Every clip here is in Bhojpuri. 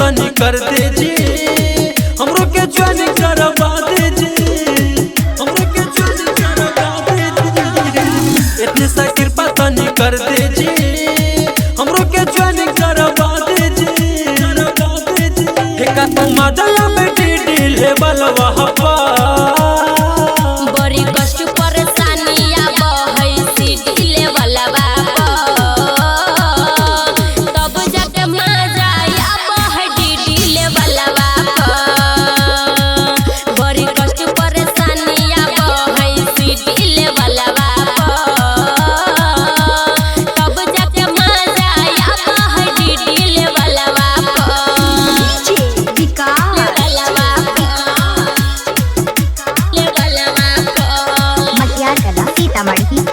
तनी कर दे जी, हमरो के ज्वाइन करवा दे जी, हमरो के ज्वाइन करवा दे जी। इतनी सा कृपा तनी कर दे जी, हमरो के ज्वाइन करवा दे जी, करवा दे जी। ठेका तो मदला में डीडी लेवल वहां बड़ी कष्ट परेशानी आब है सीडी लेवल तब जाके मजा आब है डीडी लेवल बड़ी कष्ट परेशानी आब है सीडी लेवल तब जाके मजा आब है डीडी लेवल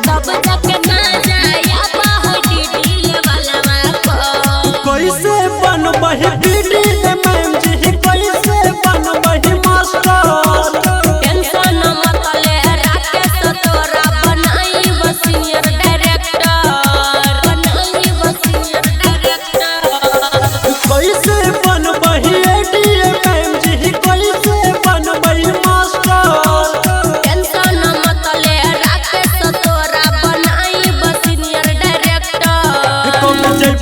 तब जाके मजा आब है डीडी लेवल कैसे बनबही डीडी मैम जी, कैसे बनबही मास्टर। टेंशन मत ले राकेश तोरा बनाई सीनियर डायरेक्टर, बनाई सीनियर डायरेक्टर। कैसे बनबही एडीए मैम जी, कैसे बनबही मास्टर। टेंशन मत ले राकेश तोरा बनाई सीनियर डायरेक्टर। कब जब